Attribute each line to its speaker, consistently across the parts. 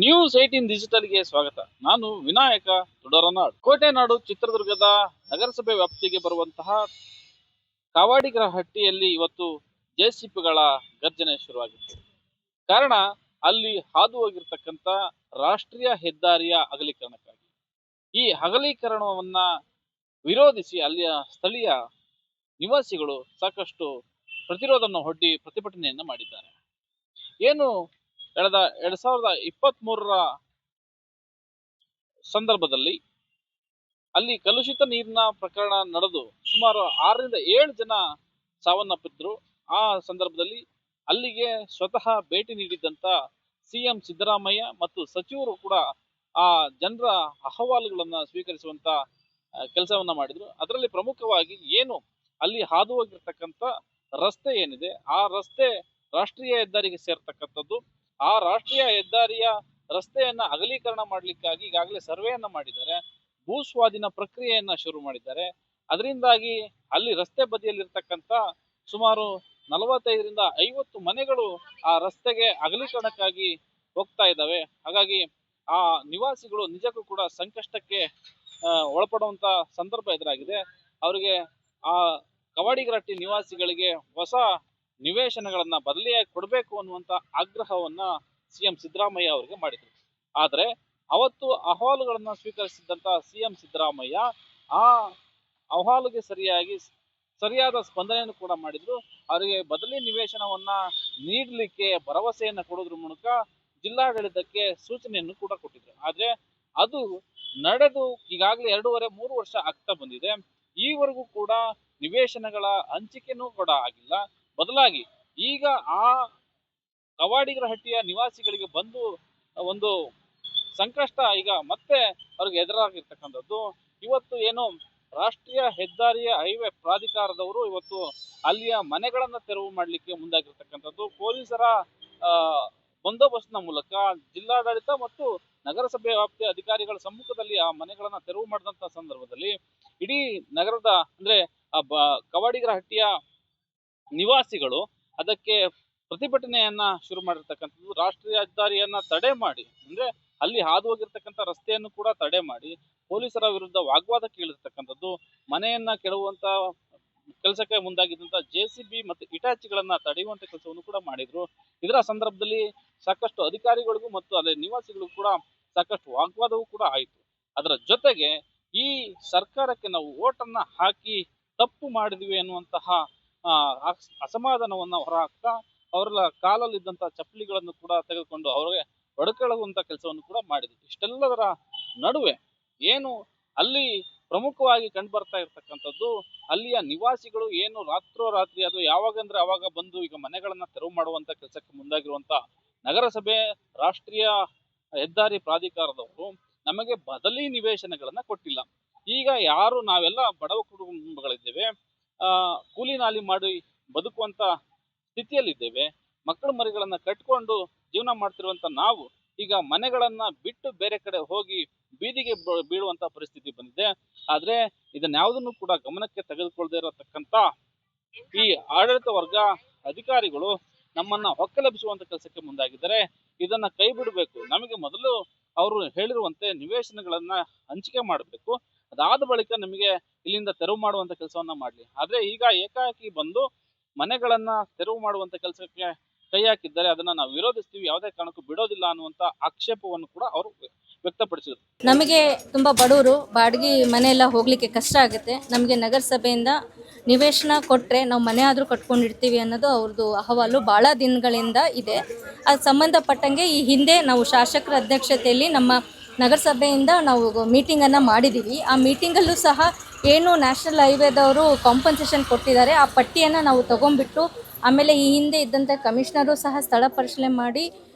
Speaker 1: News 18 ಡಿಜಿಟಲ್ಗೆ ಸ್ವಾಗತ. ನಾನು ವಿನಾಯಕ ತುಡರನಾಡ್. ಕೋಟೆನಾಡು ಚಿತ್ರದುರ್ಗದ ನಗರಸಭೆ ವ್ಯಾಪ್ತಿಗೆ ಬರುವಂತಹ ಕಾವಾಡಿಗರಹಟ್ಟಿಯಲ್ಲಿ ಇವತ್ತು ಜೆಸಿಪಿಗಳ ಗರ್ಜನೆ ಶುರುವಾಗಿತ್ತು. ಕಾರಣ ಅಲ್ಲಿ ಹಾದು ಹೋಗಿರ್ತಕ್ಕಂಥ ರಾಷ್ಟ್ರೀಯ ಹೆದ್ದಾರಿಯ ಅಗಲೀಕರಣಕ್ಕಾಗಿ. ಈ ಅಗಲೀಕರಣವನ್ನ ವಿರೋಧಿಸಿ ಅಲ್ಲಿಯ ಸ್ಥಳೀಯ ನಿವಾಸಿಗಳು ಸಾಕಷ್ಟು ಪ್ರತಿರೋಧವನ್ನು ಒಡ್ಡಿ ಪ್ರತಿಭಟನೆಯನ್ನ ಮಾಡಿದ್ದಾರೆ. ಏನು ಕಳೆದ 2023ರ ಸಂದರ್ಭದಲ್ಲಿ ಅಲ್ಲಿ ಕಲುಷಿತ ನೀರಿನ ಪ್ರಕರಣ ನಡೆದು ಸುಮಾರು 6ರಿಂದ 7 ಜನ ಸಾವನ್ನಪ್ಪಿದ್ರು. ಆ ಸಂದರ್ಭದಲ್ಲಿ ಅಲ್ಲಿಗೆ ಸ್ವತಃ ಭೇಟಿ ನೀಡಿದ್ದಂತ ಸಿಎಂ ಸಿದ್ದರಾಮಯ್ಯ ಮತ್ತು ಸಚಿವರು ಕೂಡ ಆ ಜನರ ಅಹವಾಲುಗಳನ್ನ ಸ್ವೀಕರಿಸುವಂತ ಕೆಲಸವನ್ನ ಮಾಡಿದ್ರು. ಅದರಲ್ಲಿ ಪ್ರಮುಖವಾಗಿ ಏನು ಅಲ್ಲಿ ಹಾದು ಹೋಗಿರ್ತಕ್ಕಂಥ ರಸ್ತೆ ಏನಿದೆ, ಆ ರಸ್ತೆ ರಾಷ್ಟ್ರೀಯ ಹೆದ್ದಾರಿಗೆ ಸೇರ್ತಕ್ಕಂಥದ್ದು. ಆ ರಾಷ್ಟ್ರೀಯ ಹೆದ್ದಾರಿಯ ರಸ್ತೆಯನ್ನ ಅಗಲೀಕರಣ ಮಾಡ್ಲಿಕ್ಕಾಗಿ ಈಗಾಗಲೇ ಸರ್ವೆಯನ್ನ ಮಾಡಿದ್ದಾರೆ, ಭೂ ಸ್ವಾಧೀನ ಪ್ರಕ್ರಿಯೆಯನ್ನ ಶುರು ಮಾಡಿದ್ದಾರೆ. ಅದರಿಂದಾಗಿ ಅಲ್ಲಿ ರಸ್ತೆ ಬದಿಯಲ್ಲಿರ್ತಕ್ಕಂಥ ಸುಮಾರು 45ರಿಂದ 50 ಮನೆಗಳು ಆ ರಸ್ತೆಗೆ ಅಗಲೀಕರಣಕ್ಕಾಗಿ ಹೋಗ್ತಾ ಇದ್ದಾವೆ. ಹಾಗಾಗಿ ಆ ನಿವಾಸಿಗಳು ನಿಜಕ್ಕೂ ಕೂಡ ಸಂಕಷ್ಟಕ್ಕೆ ಒಳಪಡುವಂತ ಸಂದರ್ಭ ಎದುರಾಗಿದೆ. ಅವರಿಗೆ ಆ ಕವಾಡಿಗರಹಟ್ಟಿ ನಿವಾಸಿಗಳಿಗೆ ಹೊಸ ನಿವೇಶನಗಳನ್ನ ಬದಲಿಯಾಗಿ ಕೊಡಬೇಕು ಅನ್ನುವಂತ ಆಗ್ರಹವನ್ನ ಸಿಎಂ ಸಿದ್ದರಾಮಯ್ಯ ಅವರಿಗೆ ಮಾಡಿದ್ರು. ಆದ್ರೆ ಅವತ್ತು ಅಹವಾಲುಗಳನ್ನ ಸ್ವೀಕರಿಸಿದಂತ ಸಿಎಂ ಸಿದ್ದರಾಮಯ್ಯ ಆ ಅಹವಾಲುಗೆ ಸರಿಯಾದ ಸ್ಪಂದನೆಯನ್ನು ಕೂಡ ಮಾಡಿದ್ರು. ಅವರಿಗೆ ಬದಲಿ ನಿವೇಶನವನ್ನ ನೀಡಲಿಕ್ಕೆ ಭರವಸೆಯನ್ನ ಕೊಡೋದ್ರ ಮೂಲಕ ಜಿಲ್ಲಾಡಳಿತಕ್ಕೆ ಸೂಚನೆಯನ್ನು ಕೂಡ ಕೊಟ್ಟಿದ್ರು. ಆದ್ರೆ ಅದು ನಡೆದು ಈಗಾಗಲೇ 2.5-3 ವರ್ಷ ಆಗ್ತಾ ಬಂದಿದೆ. ಈವರೆಗೂ ಕೂಡ ನಿವೇಶನಗಳ ಹಂಚಿಕೆನೂ ಕೂಡ ಆಗಿಲ್ಲ. ಬದಲಾಗಿ ಈಗ ಆ ಕವಾಡಿಗರಹಟ್ಟಿಯ ನಿವಾಸಿಗಳಿಗೆ ಬಂದು ಒಂದು ಸಂಕಷ್ಟ ಈಗ ಮತ್ತೆ ಅವ್ರಿಗೆ ಎದುರಾಗಿರ್ತಕ್ಕಂಥದ್ದು. ಇವತ್ತು ಏನು ರಾಷ್ಟ್ರೀಯ ಹೆದ್ದಾರಿಯ ಹೈವೇ ಪ್ರಾಧಿಕಾರದವರು ಇವತ್ತು ಅಲ್ಲಿಯ ಮನೆಗಳನ್ನ ತೆರವು ಮಾಡಲಿಕ್ಕೆ ಮುಂದಾಗಿರ್ತಕ್ಕಂಥದ್ದು. ಪೊಲೀಸರ ಬಂದೋಬಸ್ತ್ನ ಮೂಲಕ ಜಿಲ್ಲಾಡಳಿತ ಮತ್ತು ನಗರಸಭೆ ವ್ಯಾಪ್ತಿಯ ಅಧಿಕಾರಿಗಳ ಸಮ್ಮುಖದಲ್ಲಿ ಆ ಮನೆಗಳನ್ನ ತೆರವು ಮಾಡಿದಂತ ಸಂದರ್ಭದಲ್ಲಿ ಇಡೀ ನಗರದ ಅಂದ್ರೆ ಕವಾಡಿಗರಹಟ್ಟಿಯ ನಿವಾಸಿಗಳು ಅದಕ್ಕೆ ಪ್ರತಿಭಟನೆಯನ್ನ ಶುರು ಮಾಡಿರ್ತಕ್ಕಂಥದ್ದು. ರಾಷ್ಟ್ರೀಯ ಹೆದ್ದಾರಿಯನ್ನ ತಡೆ ಮಾಡಿ, ಅಂದ್ರೆ ಅಲ್ಲಿ ಹಾದು ಹೋಗಿರ್ತಕ್ಕಂಥ ರಸ್ತೆಯನ್ನು ಕೂಡ ತಡೆ ಮಾಡಿ ಪೊಲೀಸರ ವಿರುದ್ಧ ವಾಗ್ವಾದಕ್ಕೆ ಇಳಿರ್ತಕ್ಕಂಥದ್ದು. ಮನೆಯನ್ನ ಕೆಡವುವಂತ ಕೆಲಸಕ್ಕೆ ಮುಂದಾಗಿದ್ದಂತ ಜೆಸಿಬಿ ಮತ್ತು ಇಟಾಚಿಗಳನ್ನ ತಡೆಯುವಂತ ಕೆಲಸವನ್ನು ಕೂಡ ಮಾಡಿದ್ರು. ಇದರ ಸಂದರ್ಭದಲ್ಲಿ ಸಾಕಷ್ಟು ಅಧಿಕಾರಿಗಳಿಗೂ ಮತ್ತು ಅಲ್ಲಿ ನಿವಾಸಿಗಳಿಗೂ ಕೂಡ ಸಾಕಷ್ಟು ವಾಗ್ವಾದವೂ ಕೂಡ ಆಯಿತು. ಅದರ ಜೊತೆಗೆ ಈ ಸರ್ಕಾರಕ್ಕೆ ನಾವು ಓಟನ್ನ ಹಾಕಿ ತಪ್ಪು ಮಾಡಿದ್ವಿ ಅನ್ನುವಂತಹ ಅಸಮಾಧಾನವನ್ನ ಹೊರಹಾಕ್ತಾ ಅವರ ಕಾಲಲ್ಲಿದ್ದಂತ ಚಪ್ಪಲಿಗಳನ್ನು ಕೂಡ ತೆಗೆದುಕೊಂಡು ಅವರಿಗೆ ಹೊಡೆಕೊಳ್ಳುವಂತ ಕೆಲಸವನ್ನು ಕೂಡ ಮಾಡಿದ್ರು. ಇಷ್ಟೆಲ್ಲದರ ನಡುವೆ ಏನು ಅಲ್ಲಿ ಪ್ರಮುಖವಾಗಿ ಕಂಡು ಬರ್ತಾ ಇರ್ತಕ್ಕಂಥದ್ದು, ಅಲ್ಲಿಯ ನಿವಾಸಿಗಳು ಏನು ರಾತ್ರೋರಾತ್ರಿ ಅದು ಯಾವಾಗಂದ್ರೆ ಅವಾಗ ಬಂದು ಈಗ ಮನೆಗಳನ್ನ ತೆರವು ಮಾಡುವಂತ ಕೆಲಸಕ್ಕೆ ಮುಂದಾಗಿರುವಂತ ನಗರಸಭೆ ರಾಷ್ಟ್ರೀಯ ಹೆದ್ದಾರಿ ಪ್ರಾಧಿಕಾರದವರು ನಮಗೆ ಬದಲಿ ನಿವೇಶನಗಳನ್ನ ಕೊಟ್ಟಿಲ್ಲ. ಈಗ ಯಾರು ನಾವೆಲ್ಲ ಬಡವ ಕುಟುಂಬಗಳಿದ್ದೇವೆ, ಕೂಲಿ ನಾಲಿ ಮಾಡಿ ಬದುಕುವಂತ ಸ್ಥಿತಿಯಲ್ಲಿದ್ದೇವೆ, ಮಕ್ಕಳು ಮರಿಗಳನ್ನ ಕಟ್ಕೊಂಡು ಜೀವನ ಮಾಡ್ತಿರುವಂತ ನಾವು ಈಗ ಮನೆಗಳನ್ನ ಬಿಟ್ಟು ಬೇರೆ ಕಡೆ ಹೋಗಿ ಬೀದಿಗೆ ಬೀಳುವಂತ ಪರಿಸ್ಥಿತಿ ಬಂದಿದೆ. ಆದ್ರೆ ಇದನ್ಯಾವುದನ್ನು ಕೂಡ ಗಮನಕ್ಕೆ ತೆಗೆದುಕೊಳ್ಳದೆ ಇರತಕ್ಕಂತ ಈ ಆಡಳಿತ ವರ್ಗ ಅಧಿಕಾರಿಗಳು ನಮ್ಮನ್ನ ಹೊಕ್ಕಲೆಬ್ಬಿಸುವಂತ ಕೆಲಸಕ್ಕೆ ಮುಂದಾಗಿದ್ದಾರೆ. ಇದನ್ನ ಕೈ ಬಿಡಬೇಕು. ನಮಗೆ ಮೊದಲು ಅವರು ಹೇಳಿರುವಂತೆ ನಿವೇಶನಗಳನ್ನ ಹಂಚಿಕೆ ಮಾಡಬೇಕು, ಅದಾದ ಬಳಿಕ ನಮಗೆ ಇಲ್ಲಿಂದ ತೆರವು ಮಾಡುವಂತ ಕೆಲಸವನ್ನ ಮಾಡ್ಲಿ. ಆದ್ರೆ ಈಗ ಏಕಾಏಕಿ ಬಂದು ಮನೆಗಳನ್ನ ತೆರವು ಮಾಡುವಂತ ಕೆಲಸಕ್ಕೆ ಕೈ ಹಾಕಿದ್ದಾರೆ. ಅದನ್ನ ನಾವು ವಿರೋಧಿಸ್ತೀವಿ, ಯಾವುದೇ ಕಾರಣಕ್ಕೂ ಬಿಡೋದಿಲ್ಲ ಅನ್ನುವಂತ ಆಕ್ಷೇಪವನ್ನು ಕೂಡ ಅವರು ವ್ಯಕ್ತಪಡಿಸಿದ್ರು.
Speaker 2: ನಮಗೆ ತುಂಬ ಬಡವರು, ಬಾಡಿಗೆ ಮನೆ ಎಲ್ಲ ಹೋಗ್ಲಿಕ್ಕೆ ಕಷ್ಟ ಆಗುತ್ತೆ. ನಮಗೆ ನಗರಸಭೆಯಿಂದ ನಿವೇಶನ ಕೊಟ್ಟರೆ ನಾವು ಮನೆ ಆದರೂ ಕಟ್ಕೊಂಡಿರ್ತೀವಿ ಅನ್ನೋದು ಅವ್ರದ್ದು ಅಹವಾಲು ಭಾಳ ದಿನಗಳಿಂದ ಇದೆ. ಅದು ಸಂಬಂಧಪಟ್ಟಂಗೆ ಈ ಹಿಂದೆ ನಾವು ಶಾಸಕರ ಅಧ್ಯಕ್ಷತೆಯಲ್ಲಿ ನಮ್ಮ ನಗರಸಭೆಯಿಂದ ನಾವು ಮೀಟಿಂಗನ್ನು ಮಾಡಿದ್ದೀವಿ. ಆ ಮೀಟಿಂಗಲ್ಲೂ ಸಹ ಏನು ನ್ಯಾಷನಲ್ ಹೈವೇದವರು ಕಾಂಪನ್ಸೇಷನ್ ಕೊಟ್ಟಿದ್ದಾರೆ ಆ ಪಟ್ಟಿಯನ್ನು ನಾವು ತೊಗೊಂಡ್ಬಿಟ್ಟು ಆಮೇಲೆ ಈ ಹಿಂದೆ ಇದ್ದಂಥ ಕಮಿಷನರು ಸಹ ಸ್ಥಳ ಪರಿಶೀಲನೆ ಮಾಡಿ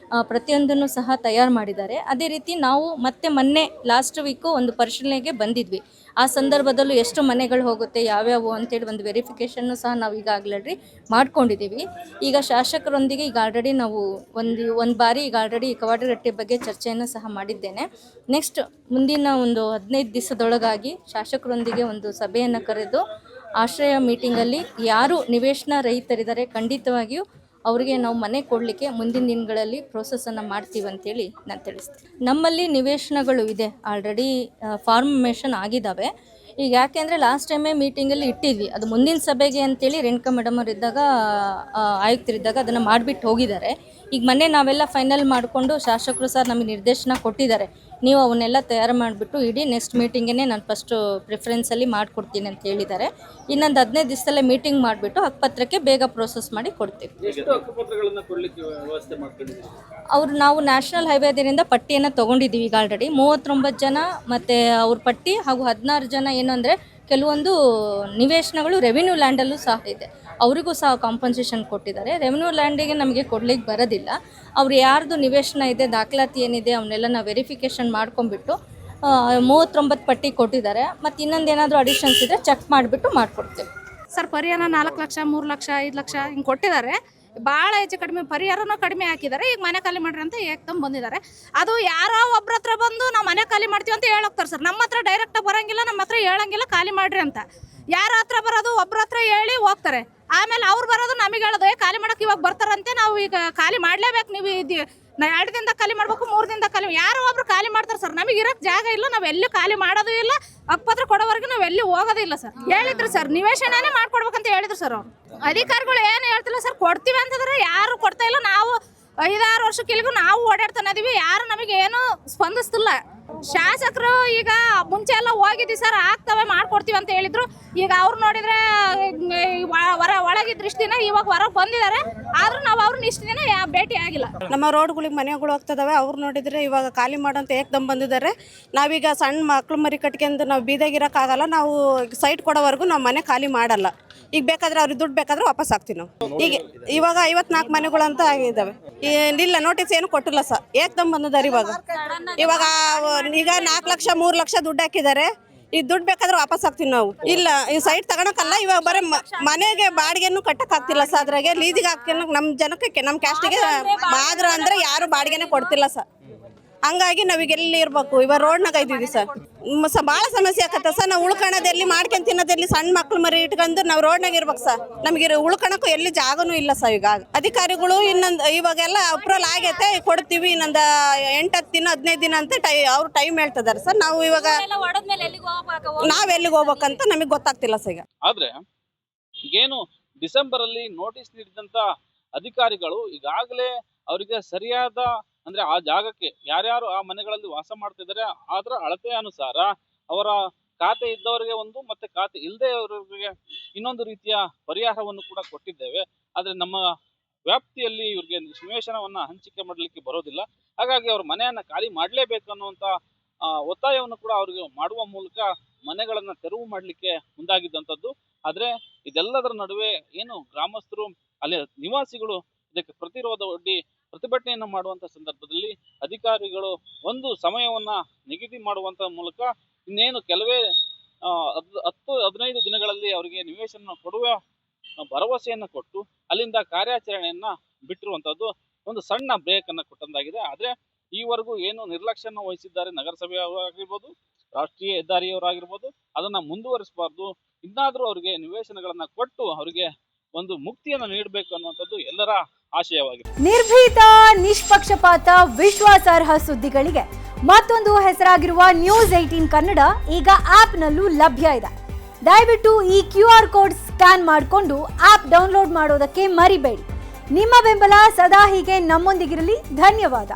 Speaker 2: ಪ್ರತಿಯೊಂದನ್ನು ಸಹ ತಯಾರು ಮಾಡಿದ್ದಾರೆ. ಅದೇ ರೀತಿ ನಾವು ಮತ್ತೆ ಮೊನ್ನೆ ಲಾಸ್ಟ್ ವೀಕು ಒಂದು ಪರಿಶೀಲನೆಗೆ ಬಂದಿದ್ವಿ. ಆ ಸಂದರ್ಭದಲ್ಲೂ ಎಷ್ಟು ಮನೆಗಳು ಹೋಗುತ್ತೆ, ಯಾವ್ಯಾವು ಅಂತೇಳಿ ಒಂದು ವೆರಿಫಿಕೇಷನ್ನು ಸಹ ನಾವು ಈಗಾಗಲೇ ಮಾಡ್ಕೊಂಡಿದ್ದೀವಿ. ಈಗ ಶಾಸಕರೊಂದಿಗೆ ಈಗ ಆಲ್ರೆಡಿ ನಾವು ಒಂದು ಬಾರಿ ಈಗ ಆಲ್ರೆಡಿ ಕವಾಡಿಗರಹಟ್ಟಿ ಬಗ್ಗೆ ಚರ್ಚೆಯನ್ನು ಸಹ ಮಾಡಿದ್ದೇನೆ. ನೆಕ್ಸ್ಟ್ ಮುಂದಿನ ಒಂದು 15 ದಿವಸದೊಳಗಾಗಿ ಶಾಸಕರೊಂದಿಗೆ ಒಂದು ಸಭೆಯನ್ನು ಕರೆದು ಆಶ್ರಯ ಮೀಟಿಂಗಲ್ಲಿ ಯಾರು ನಿವೇಶನ ರಹಿತರಿದ್ದಾರೆ ಖಂಡಿತವಾಗಿಯೂ ಅವರಿಗೆ ನಾವು ಮನೆ ಕೊಡಲಿಕ್ಕೆ ಮುಂದಿನ ದಿನಗಳಲ್ಲಿ ಪ್ರೋಸೆಸ್ಸನ್ನು ಮಾಡ್ತೀವಿ ಅಂತೇಳಿ ನಾನು ತಿಳಿಸ್ತೀನಿ. ನಮ್ಮಲ್ಲಿ ನಿವೇಶನಗಳು ಇದೆ, ಆಲ್ರೆಡಿ ಫಾರ್ಮೇಷನ್ ಆಗಿದ್ದಾವೆ. ಈಗ ಯಾಕೆಂದರೆ ಲಾಸ್ಟ್ ಟೈಮೇ ಮೀಟಿಂಗಲ್ಲಿ ಇಟ್ಟಿದ್ವಿ, ಅದು ಮುಂದಿನ ಸಭೆಗೆ ಅಂತೇಳಿ ರೇಣುಕಾ ಮೇಡಮ್ ಅವ್ರು ಇದ್ದಾಗ ಆಯುಕ್ತರಿದ್ದಾಗ ಅದನ್ನು ಮಾಡಿಬಿಟ್ಟು ಹೋಗಿದ್ದಾರೆ. ಈಗ ಮೊನ್ನೆ ನಾವೆಲ್ಲ ಫೈನಲ್ ಮಾಡಿಕೊಂಡು ಶಾಸಕರು ಸರ್ ನಮಗೆ ನಿರ್ದೇಶನ ಕೊಟ್ಟಿದ್ದಾರೆ, ನೀವು ಅವನ್ನೆಲ್ಲ ತಯಾರು ಮಾಡಿಬಿಟ್ಟು ಇಡೀ ನೆಕ್ಸ್ಟ್ ಮೀಟಿಂಗೇ ನಾನು ಫಸ್ಟು ಪ್ರಿಫರೆನ್ಸಲ್ಲಿ ಮಾಡಿಕೊಡ್ತೀನಿ ಅಂತ ಹೇಳಿದ್ದಾರೆ. ಇನ್ನೊಂದು 15 ದಿವಸದಲ್ಲೇ ಮೀಟಿಂಗ್ ಮಾಡಿಬಿಟ್ಟು ಹಕ್ಕುಪತ್ರಕ್ಕೆ ಬೇಗ ಪ್ರೋಸೆಸ್ ಮಾಡಿ ಕೊಡ್ತೀವಿ. ನಾವು ನ್ಯಾಷನಲ್ ಹೈವೇದಿಂದ ಪಟ್ಟಿಯನ್ನು ತೊಗೊಂಡಿದ್ದೀವಿ ಈಗ ಆಲ್ರೆಡಿ 39 ಜನ, ಮತ್ತು ಅವ್ರ ಪಟ್ಟಿ ಹಾಗೂ 16 ಜನ ಏನು ಅಂದರೆ ಕೆಲವೊಂದು ನಿವೇಶನಗಳು ರೆವಿನ್ಯೂ ಲ್ಯಾಂಡಲ್ಲೂ ಸಹ ಇದೆ, ಅವರಿಗೂ ಸಹ ಕಾಂಪನ್ಸೇಷನ್ ಕೊಟ್ಟಿದ್ದಾರೆ. ರೆವಿನ್ಯೂ ಲ್ಯಾಂಡಿಗೆ ನಮಗೆ ಕೊಡ್ಲಿಕ್ಕೆ ಬರೋದಿಲ್ಲ, ಅವ್ರು ಯಾರ್ದು ನಿವೇಶನ ಇದೆ ದಾಖಲಾತಿ ಏನಿದೆ ಅವನ್ನೆಲ್ಲ ನಾವು ವೆರಿಫಿಕೇಷನ್ ಮಾಡ್ಕೊಂಡ್ಬಿಟ್ಟು 39 ಪಟ್ಟಿ ಕೊಟ್ಟಿದ್ದಾರೆ. ಮತ್ತು ಇನ್ನೊಂದು ಏನಾದರೂ ಅಡಿಷನ್ಸ್ ಇದ್ದರೆ ಚೆಕ್ ಮಾಡಿಬಿಟ್ಟು ಮಾಡಿಕೊಡ್ತೇವೆ.
Speaker 3: ಸರ್ ಪರಿಹಾರ 4 ಲಕ್ಷ 3 ಲಕ್ಷ 5 ಲಕ್ಷ ಹಿಂಗೆ ಕೊಟ್ಟಿದ್ದಾರೆ. ಭಾಳ ಹೆಚ್ಚು ಕಡಿಮೆ ಪರಿಹಾರನೂ ಕಡಿಮೆ ಹಾಕಿದ್ದಾರೆ. ಈಗ ಮನೆ ಖಾಲಿ ಮಾಡ್ರಿ ಅಂತ ಏಕ್ದಮ್ ಬಂದಿದ್ದಾರೆ. ಅದು ಯಾರೋ ಒಬ್ರ ಹತ್ರ ಬಂದು ನಾವು ಮನೆ ಖಾಲಿ ಮಾಡ್ತೀವಿ ಅಂತ ಹೇಳೋಗ್ತಾರೆ ಸರ್. ನಮ್ಮ ಹತ್ರ ಡೈರೆಕ್ಟಾಗಿ ಬರೋಂಗಿಲ್ಲ, ನಮ್ಮ ಹತ್ರ ಹೇಳಂಗಿಲ್ಲ ಖಾಲಿ ಮಾಡ್ರಿ ಅಂತ. ಯಾರ ಹತ್ರ ಬರೋದು ಒಬ್ರ ಹತ್ರ ಹೇಳಿ ಹೋಗ್ತಾರೆ, ಆಮೇಲೆ ಅವ್ರು ಬರೋದು ನಮಗೆ ಹೇಳೋದು ಖಾಲಿ ಮಾಡೋಕೆ ಇವಾಗ ಬರ್ತಾರಂತೆ, ನಾವು ಈಗ ಖಾಲಿ ಮಾಡಲೇಬೇಕು, ನೀವು 2 ದಿನದಾಗ ಖಾಲಿ ಮಾಡ್ಬೇಕು, 3 ದಿನದಾಗ ಖಾಲಿ. ಯಾರೋ ಒಬ್ರು ಖಾಲಿ ಮಾಡ್ತಾರೆ ಸರ್, ನಮಗೆ ಇರೋಕ್ಕೆ ಜಾಗ ಇಲ್ಲ, ನಾವು ಎಲ್ಲಿ ಖಾಲಿ ಮಾಡೋದು ಇಲ್ಲ, ಹಕ್ಕುಪತ್ರ ಕೊಡೋವರೆಗೂ ನಾವು ಎಲ್ಲಿ ಹೋಗೋದಿಲ್ಲ ಸರ್. ಹೇಳಿದ್ರು ಸರ್ ನಿವೇಶನನೇ ಮಾಡ್ಕೊಡ್ಬೇಕಂತ ಹೇಳಿದ್ರು ಸರ್ ಅವರು. ಅಧಿಕಾರಿಗಳು ಏನು ಹೇಳ್ತಿಲ್ಲ ಸರ್, ಕೊಡ್ತೀವಿ ಅಂತಂದ್ರೆ ಯಾರು ಕೊಡ್ತಾ ಇಲ್ಲ. ನಾವು 5-6 ವರ್ಷಕ್ಕಿಲ್ಗೂ ನಾವು ಓಡಾಡ್ತಾನೆ ಇದೀವಿ, ಯಾರು ನಮಗೆ ಏನು ಸ್ಪಂದಿಸ್ತಿಲ್ಲ. ಶಾಸಕರು ಈಗ ಮುಂಚೆ ಎಲ್ಲ ಹೋಗಿದ್ವಿ ಸರ್, ಆಗ್ತವೆ ಮಾಡ್ಕೊಡ್ತೀವಿ ಅಂತ ಹೇಳಿದ್ರು. ಈಗ ಅವ್ರು ನೋಡಿದ್ರೆ ಒಳಗಿದ್ದ ದೃಷ್ಟಿನ ಇವಾಗ ಹೊರಗೆ ಬಂದಿದ್ದಾರೆ, ಆದ್ರೂ ನಾವು ಅವ್ರನ್ನ ಇಷ್ಟು ದಿನ ಭೇಟಿ ಆಗಿಲ್ಲ.
Speaker 4: ನಮ್ಮ ರೋಡ್ಗಳಿಗೆ ಮನೆಗಳು ಹೋಗ್ತದವೆ, ಅವ್ರು ನೋಡಿದ್ರೆ ಇವಾಗ ಖಾಲಿ ಮಾಡೋಂತ ಏಕ್ದಮ್ ಬಂದಿದ್ದಾರೆ. ನಾವೀಗ ಸಣ್ಣ ಮಕ್ಳು ಮರಿ ಕಟ್ಕೊಂಡು ನಾವು ಬೀದಾಗಿರೋಕ್ಕಾಗಲ್ಲ, ನಾವು ಸೈಟ್ ಕೊಡೋವರೆಗೂ ನಾವು ಮನೆ ಖಾಲಿ ಮಾಡಲ್ಲ. ಈಗ ಬೇಕಾದ್ರೆ ಅವ್ರಿಗೆ ದುಡ್ಡು ಬೇಕಾದ್ರೆ ವಾಪಸ್ ಹಾಕ್ತೀವಿ ನಾವು. ಈಗ ಇವಾಗ 54 ಮನೆಗಳಂತ ಆಗಿದ್ದಾವೆ. ಇಲ್ಲ ನೋಟಿಸ್ ಏನು ಕೊಟ್ಟಿಲ್ಲ ಸರ್, ಏಕ್ದಮ್ ಬಂದಿದ್ದಾರೆ. ಇವಾಗ ಈಗ 4 ಲಕ್ಷ 3 ಲಕ್ಷ ದುಡ್ಡು ಹಾಕಿದ್ದಾರೆ. ಈ ದುಡ್ಡು ಬೇಕಾದ್ರೆ ವಾಪಸ್ ಹಾಕ್ತೀವಿ ನಾವು. ಇಲ್ಲ ಈ ಸೈಟ್ ತಗೊಳಕಲ್ಲ, ಇವಾಗ ಬರೀ ಮನೆಗೆ ಬಾಡಿಗೆನೂ ಕಟ್ಟಕ್ ಆಗ್ತಿಲ್ಲ ಸರ್. ಅದ್ರಾಗೆ ಲೀಸಿಗೆ ಹಾಕ್ಕೊಂಡು ನಮ್ಮ ಜನಕ್ಕೆ ನಮ್ಮ ಕ್ಯಾಸ್ಟಿಗೆ ಮಾದ್ರ ಅಂದ್ರೆ ಯಾರು ಬಾಡಿಗೆನೇ ಕೊಡ್ತಿಲ್ಲ ಸರ್. ಹಂಗಾಗಿ ನಾವೀಗ ಎಲ್ಲಿ ಇರ್ಬೇಕು, ಇವಾಗ ರೋಡ್ನಾಗ ಇದ್ದೀವಿ ಸರ್. ಭಾಳ ಸಮಸ್ಯೆ ಆಕತ್ತ ಸರ್. ನಾವು ಉಳ್ಕೊಳೋದೆಲ್ಲಿ ಮಾಡ್ಕೊಂಡು ತಿನ್ನೋದೆಲ್ಲಿ, ಸಣ್ಣ ಮಕ್ಳು ಮರಿ ಇಟ್ಕೊಂಡು ನಾವು ರೋಡ್ನಾಗ ಇರ್ಬೇಕು ಸರ್. ನಮಗೆ ಉಳ್ಕೊಳಕ್ಕೂ ಎಲ್ಲಿ ಜಾಗನೂ ಇಲ್ಲ ಸರ್. ಈಗ ಅಧಿಕಾರಿಗಳು ಇನ್ನೊಂದು ಇವಾಗೆಲ್ಲ ಅಪ್ರೂವಲ್ ಆಗೈತೆ ಕೊಡ್ತೀವಿ, ಇನ್ನೊಂದು 8-10 ದಿನ 15 ದಿನ ಅಂತ ಅವ್ರು ಟೈಮ್ ಹೇಳ್ತಿದ್ದಾರೆ ಸರ್. ನಾವು ಇವಾಗ ನಾವೆಲ್ಲಿಗೆ ಹೋಗ್ಬೇಕಂತ ನಮಗೆ ಗೊತ್ತಾಗ್ತಿಲ್ಲ ಸರ್. ಈಗ
Speaker 1: ಆದ್ರೆ ಏನು ಡಿಸೆಂಬರ್ ಅಲ್ಲಿ ನೋಟಿಸ್ ನೀಡಿದಂತ ಅಧಿಕಾರಿಗಳು ಈಗಾಗಲೇ ಅವರಿಗೆ ಸರಿಯಾದ ಅಂದ್ರೆ ಆ ಜಾಗಕ್ಕೆ ಯಾರ್ಯಾರು ಆ ಮನೆಗಳಲ್ಲಿ ವಾಸ ಮಾಡ್ತಿದ್ದಾರೆ ಅದರ ಅಳತೆ ಅನುಸಾರ ಅವರ ಖಾತೆ ಇದ್ದವರಿಗೆ ಒಂದು ಮತ್ತೆ ಖಾತೆ ಇಲ್ಲದೆ ಅವರಿಗೆ ಇನ್ನೊಂದು ರೀತಿಯ ಪರಿಹಾರವನ್ನು ಕೂಡ ಕೊಟ್ಟಿದ್ದೇವೆ. ಆದ್ರೆ ನಮ್ಮ ವ್ಯಾಪ್ತಿಯಲ್ಲಿ ಇವ್ರಿಗೆ ನಿವೇಶನವನ್ನ ಹಂಚಿಕೆ ಮಾಡಲಿಕ್ಕೆ ಬರೋದಿಲ್ಲ. ಹಾಗಾಗಿ ಅವ್ರ ಮನೆಯನ್ನ ಖಾಲಿ ಮಾಡಲೇಬೇಕು ಅನ್ನುವಂತ ಒತ್ತಾಯವನ್ನು ಕೂಡ ಅವ್ರಿಗೆ ಮಾಡುವ ಮೂಲಕ ಮನೆಗಳನ್ನ ತೆರವು ಮಾಡಲಿಕ್ಕೆ ಮುಂದಾಗಿದ್ದಂಥದ್ದು. ಆದ್ರೆ ಇದೆಲ್ಲದರ ನಡುವೆ ಏನು ಗ್ರಾಮಸ್ಥರು ಅಲ್ಲಿ ನಿವಾಸಿಗಳು ಇದಕ್ಕೆ ಪ್ರತಿರೋಧ ಒಡ್ಡಿ ಪ್ರತಿಭಟನೆಯನ್ನು ಮಾಡುವಂತ ಸಂದರ್ಭದಲ್ಲಿ ಅಧಿಕಾರಿಗಳು ಒಂದು ಸಮಯವನ್ನ ನಿಗದಿ ಮಾಡುವಂತ ಮೂಲಕ ಇನ್ನೇನು ಕೆಲವೇ 10-15 ದಿನಗಳಲ್ಲಿ ಅವರಿಗೆ ನಿವೇಶನ ಕೊಡುವ ಭರವಸೆಯನ್ನ ಕೊಟ್ಟು ಅಲ್ಲಿಂದ ಕಾರ್ಯಾಚರಣೆಯನ್ನ ಬಿಟ್ಟಿರುವಂತದ್ದು ಒಂದು ಸಣ್ಣ ಬ್ರೇಕ್ ಅನ್ನ ಕೊಟ್ಟಂತಾಗಿದೆ. ಆದ್ರೆ ಈವರೆಗೂ ಏನು ನಿರ್ಲಕ್ಷ್ಯನ ವಹಿಸಿದ್ದಾರೆ ನಗರಸಭೆಯವರಾಗಿರ್ಬೋದು, ರಾಷ್ಟ್ರೀಯ ಹೆದ್ದಾರಿಯವರಾಗಿರ್ಬೋದು, ಅದನ್ನ ಮುಂದುವರಿಸಬಾರ್ದು. ಇನ್ನಾದ್ರೂ ಅವರಿಗೆ ನಿವೇಶನಗಳನ್ನ ಕೊಟ್ಟು ಅವರಿಗೆ ಒಂದು ಮುಕ್ತಿಯನ್ನು ನೀಡಬೇಕು ಅನ್ನುವಂಥದ್ದು ಎಲ್ಲರ ಆಶಯವಾಗಿದೆ.
Speaker 5: ನಿರ್ಭೀತ, ನಿಷ್ಪಕ್ಷಪಾತ, ವಿಶ್ವಾಸಾರ್ಹ ಸುದ್ದಿಗಳಿಗೆ ಮತ್ತೊಂದು ಹೆಸರಾಗಿರುವ ನ್ಯೂಸ್ 18 ಕನ್ನಡ ಈಗ ಆಪ್ನಲ್ಲೂ ಲಭ್ಯ ಇದೆ. ದಯವಿಟ್ಟು ಈ QR ಕೋಡ್ ಸ್ಕ್ಯಾನ್ ಮಾಡಿಕೊಂಡು ಆಪ್ ಡೌನ್ಲೋಡ್ ಮಾಡೋದಕ್ಕೆ ಮರಿಬೇಡಿ. ನಿಮ್ಮ ಬೆಂಬಲ ಸದಾ ಹೀಗೆ ನಮ್ಮೊಂದಿಗಿರಲಿ. ಧನ್ಯವಾದ.